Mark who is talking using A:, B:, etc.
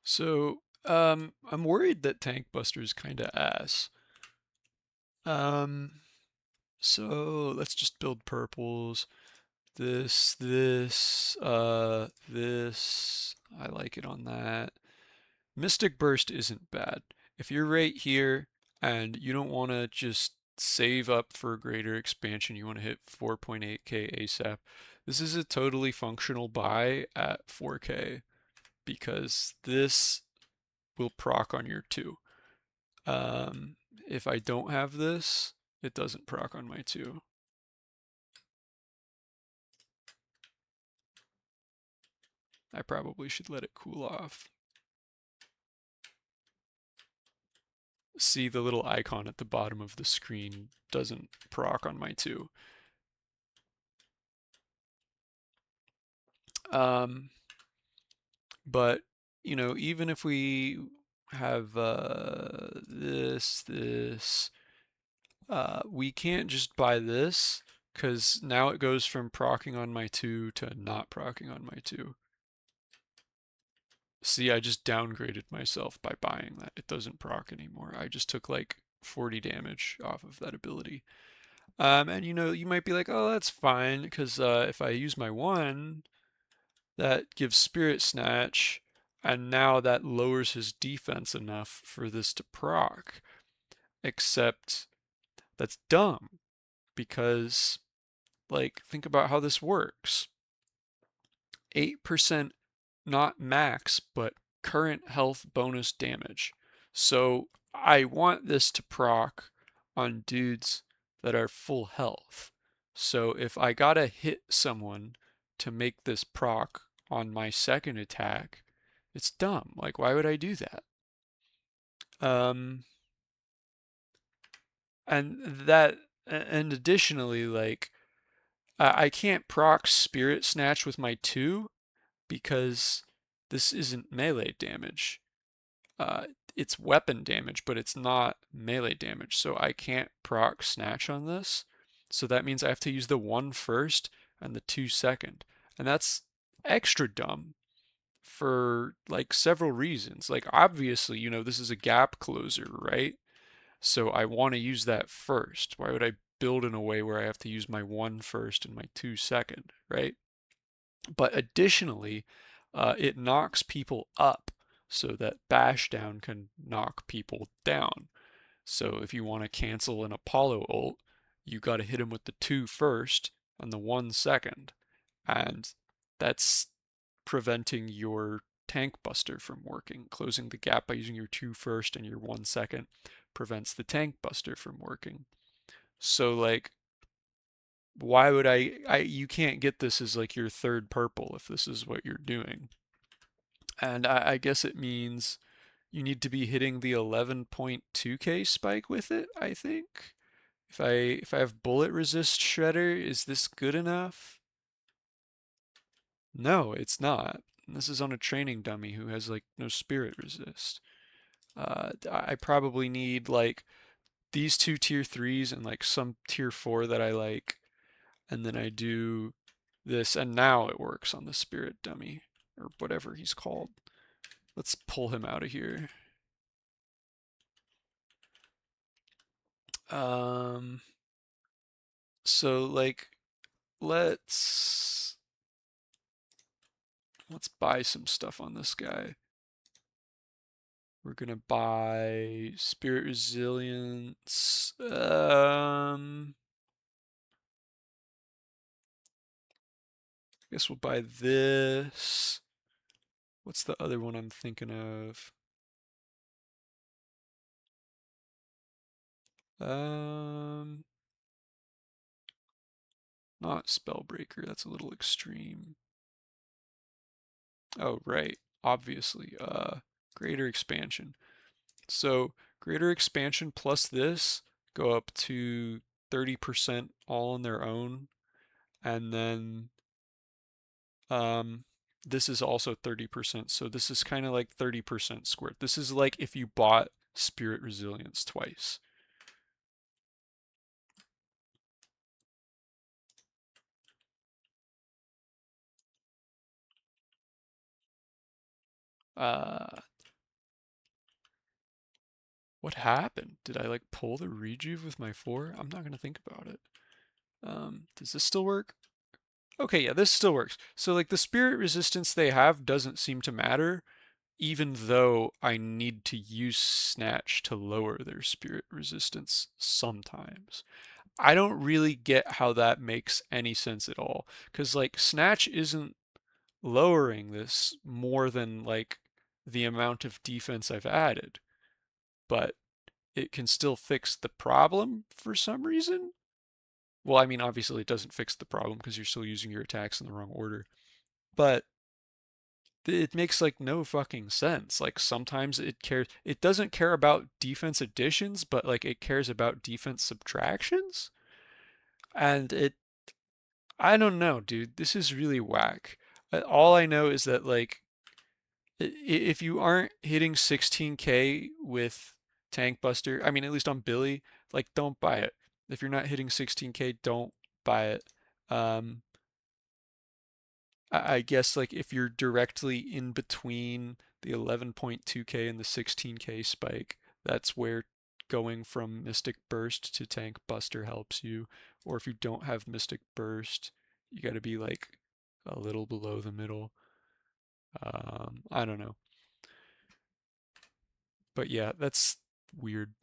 A: So, I'm worried that tankbuster is kind of ass. Um, so let's just build purples. This. I like it on that. Mystic Burst isn't bad. If you're right here and you don't want to just save up for greater expansion, you want to hit 4.8k ASAP. This is a totally functional buy at 4k because this will proc on your 2. Um, if I don't have this, it doesn't proc on my 2. I probably should let it cool off. See, the little icon at the bottom of the screen doesn't proc on my 2. Um, but, even if we have we can't just buy this because now it goes from procking on my 2 to not procking on my 2. See, I just downgraded myself by buying that. It doesn't proc anymore. I just took like 40 damage off of that ability. And you might be like, oh, that's fine, because if I use my 1, that gives Spirit Snatch, and now that lowers his defense enough for this to proc. Except that's dumb, because, like, think about how this works. 8% not max, but current health bonus damage. So I want this to proc on dudes that are full health. So if I gotta hit someone to make this proc on my second attack, it's dumb. Like, why would I do that? Um, and additionally, like, I can't proc Spirit Snatch with my 2 because this isn't melee damage. Uh, it's weapon damage, but it's not melee damage. So I can't proc snatch on this. So that means I have to use the 1 first and the 2 second. And that's extra dumb for like several reasons. Like obviously, this is a gap closer, right? So I want to use that first. Why would I build in a way where I have to use my 1 first and my 2 second, right? But additionally, it knocks people up so that bash down can knock people down. So if you want to cancel an Apollo ult, you got to hit him with the 2 first and the 1 second. And that's preventing your tank buster from working. Closing the gap by using your 2 first and your 1 second prevents the tank buster from working. So like why would you can't get this as like your third purple if this is what you're doing. And I guess it means you need to be hitting the 11.2k spike with it, I think. If I have bullet resist shredder, is this good enough? No, it's not. This is on a training dummy who has like no spirit resist. I probably need like these 2 tier 3s and like some tier 4 that I like, and then I do this, and now it works on the spirit dummy, or whatever he's called. Let's pull him out of here. Um, so like, let's let's buy some stuff on this guy. We're gonna buy spirit resilience. I guess we'll buy this. What's the other one I'm thinking of? Um, Not Spellbreaker. That's a little extreme. Oh, right. Obviously. Greater expansion. So greater expansion plus this go up to 30% all on their own. And then um, this is also 30%. So this is kind of like 30% squared. This is like if you bought Spirit Resilience twice. What happened? Did I like pull the rejuve with my 4? I'm not gonna think about it. Does this still work? Okay, yeah, this still works. So like the spirit resistance they have doesn't seem to matter, even though I need to use snatch to lower their spirit resistance sometimes. I don't really get how that makes any sense at all, because like snatch isn't lowering this more than like the amount of defense I've added, but it can still fix the problem for some reason. Well, I mean, obviously it doesn't fix the problem because you're still using your attacks in the wrong order, but it makes like no fucking sense. Like sometimes it doesn't care about defense additions, but like it cares about defense subtractions. And I don't know, dude. This is really whack. All I know is that like if you aren't hitting 16k with tankbuster, I mean at least on Billy, like don't buy it. If you're not hitting 16k, don't buy it. Um, I guess like if you're directly in between the 11.2k and the 16k spike, that's where going from Mystic Burst to Tank Buster helps you. Or if you don't have Mystic Burst, you got to be like a little below the middle. I don't know. But yeah, that's weird.